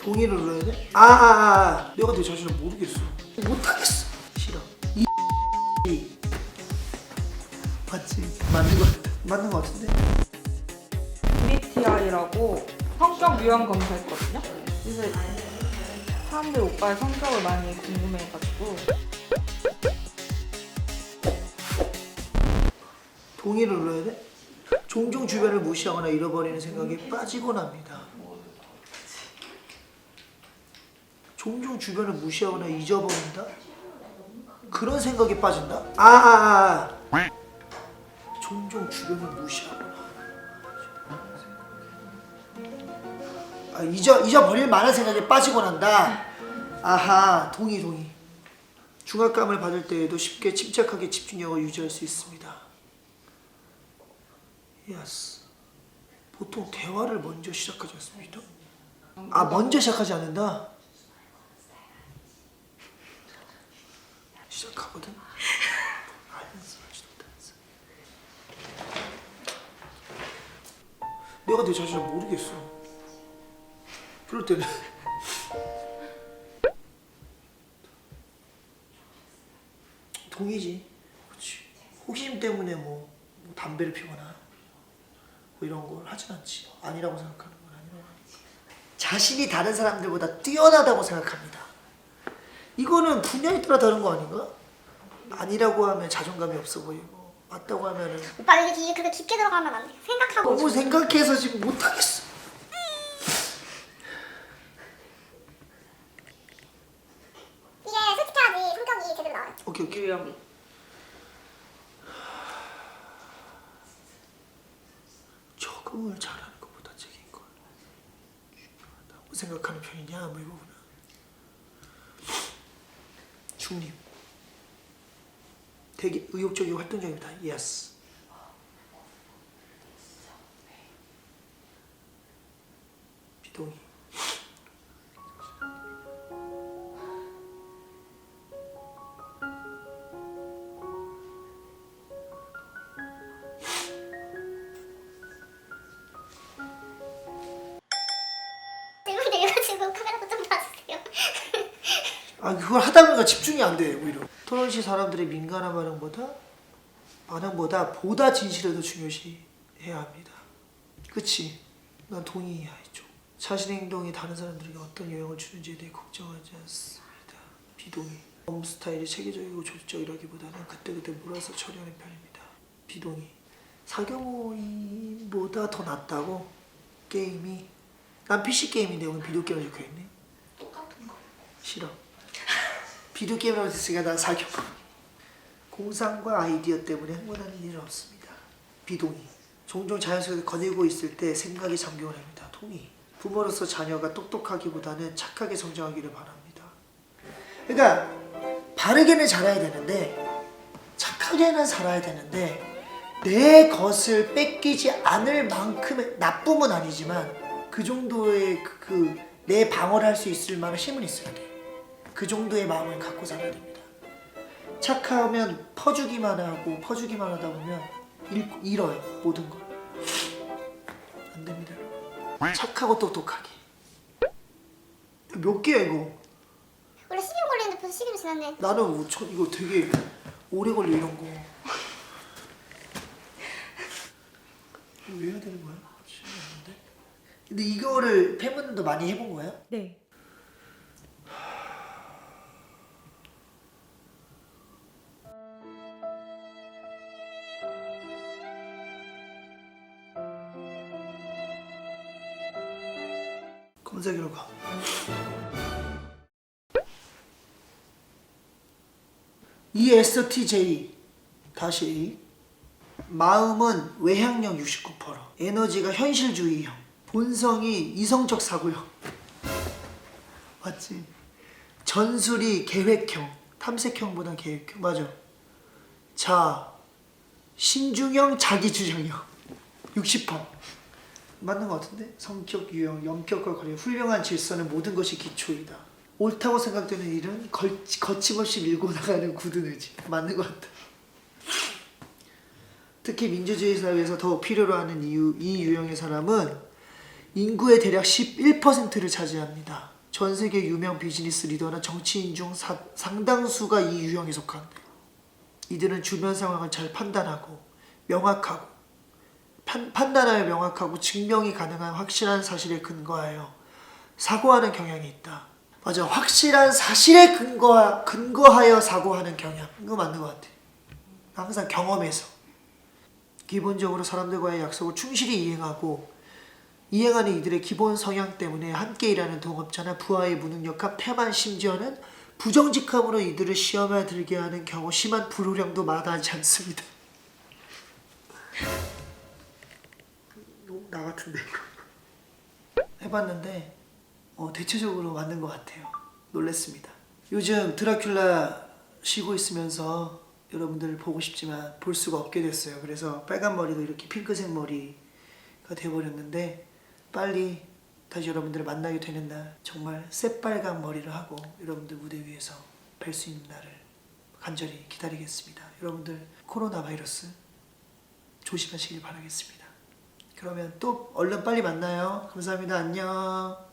동의를 눌러야 돼? 내가 내 자신을 모르겠어. 못하겠어. 싫어. 맞지? 맞는 거 같은데? MBTI라고 성격 유형 검사했거든요. 그래서 사람들이 오빠의 성격을 많이 궁금해해가지고. 동의를 눌러야 돼? 종종 주변을 무시하거나 잃어버리는 생각에 빠지곤 합니다. 종종 주변을 무시하거나 잊어버린다? 그런 생각에 빠진다? 종종 주변을 무시하거나 잊어버릴 만한 생각에 빠지곤 한다. 동의. 중압감을 받을 때에도 쉽게 침착하게 집중력을 유지할 수 있습니다. 예스. 보통 대화를 먼저 시작하지 않습니다. 먼저 시작하지 않는다? 시작하거든? 내가 내 자신을 모르겠어. 그럴 때는 동의지. 그렇지. 호기심 때문에 뭐 담배를 피거나 뭐 이런 걸 하진 않지. 아니라고 생각하는 건 아니라고 하니까. 자신이 다른 사람들보다 뛰어나다고 생각합니다. 이거는 분야에 따라 다른 거 아닌가? 아니라고 하면 자존감이 없어 보이고 맞다고 하면은 오빠 이게 그렇게 깊게 들어가면 안 돼. 생각하고. 너무 생각해서 지금 못하겠어. 이게 솔직해야지 성격이 제대로 나와요. 오케이. 유형이. 적응을 잘하는 것보다 책임걸 중요하다고 생각하는 편이냐 뭐 이거구나. 중립. 되게 의욕적이고 활동적입니다. 예스. 비동의. 질문 들려가지고 카메라도 좀 봐주세요. 그걸 하다 보니까 집중이 안 돼, 오히려. 토론 시 사람들의 민감한 반응보다 보다 진실을 더 중요시 해야 합니다. 그치? 난 동의야, 이쪽. 자신의 행동이 다른 사람들에게 어떤 영향을 주는지에 대해 걱정하지 않습니다. 비동의. 업무 스타일이 체계적이고 조직적이라기보다는 그때그때 몰아서 처리하는 편입니다. 비동의. 사교모임보다 더 낫다고? 게임이? 난 PC게임인데 오늘 비디오 게임을 적혀있네. 똑같은 거. 싫어. 비디오 게임이라고 했으니까 난 사교. 공상과 아이디어 때문에 흥분하는 일은 없습니다. 비동의. 종종 자연스럽게 거닐고 있을 때 생각이 잠기곤 합니다. 동의. 부모로서 자녀가 똑똑하기보다는 착하게 성장하기를 바랍니다. 그러니까 바르게는 자라야 되는데 착하게는 살아야 되는데 내 것을 뺏기지 않을 만큼의 나쁨은 아니지만 그 정도의 내 방어를 할 수 있을 만한 힘은 있어야 돼. 그 정도의 마음을 갖고 살아야 됩니다. 착하면 퍼주기만 하다 보면 잃어요, 모든 걸. 안 됩니다. 착하고 똑똑하게. 몇 개야 이거? 원래 10일 걸리는데 벌써 10일 지났네. 나는 이거 되게 오래 걸려 이런 거. 이거 왜 해야 되는 거야? 근데 이거를 팬분들도 많이 해본 거야? 네. 검사 결과. ESTJ 다시 A. 마음은 외향형 69%, 에너지가 현실주의형, 본성이 이성적 사고형. 맞지? 전술이 계획형, 탐색형보다 계획형. 맞아. 자, 신중형, 자기주장형 60%. 맞는 것 같은데? 성격 유형, 영격과 거리, 훌륭한 질서는 모든 것이 기초이다. 옳다고 생각되는 일은 거침없이 밀고 나가는 굳은 의지. 맞는 것 같다. 특히 민주주의 사회에서 더 필요로 하는 이유, 이 유형의 사람은 인구의 대략 11%를 차지합니다. 전 세계 유명 비즈니스 리더나 정치인 중 상당수가 이 유형에 속한데 이들은 주변 상황을 잘 판단하고 명확하고 판단하여 명확하고 증명이 가능한 확실한 사실에 근거하여 사고하는 경향이 있다. 맞아. 확실한 사실에 근거하여 사고하는 경향. 이거 맞는 것 같아. 항상 경험에서. 기본적으로 사람들과의 약속을 충실히 이행하는 이들의 기본 성향 때문에 함께 일하는 동업자나 부하의 무능력한 패만 심지어는 부정직함으로 이들을 시험에 들게 하는 경우 심한 불호령도 마다하지 않습니다. 너무 나 같은데 이거. 해봤는데 대체적으로 맞는 것 같아요. 놀랬습니다. 요즘 드라큘라 쉬고 있으면서 여러분들 보고 싶지만 볼 수가 없게 됐어요. 그래서 빨간 머리도 이렇게 핑크색 머리가 돼버렸는데 빨리 다시 여러분들을 만나게 되는 날 정말 새빨간 머리를 하고 여러분들 무대 위에서 뵐 수 있는 날을 간절히 기다리겠습니다. 여러분들 코로나 바이러스 조심하시길 바라겠습니다. 그러면 또 얼른 빨리 만나요. 감사합니다. 안녕.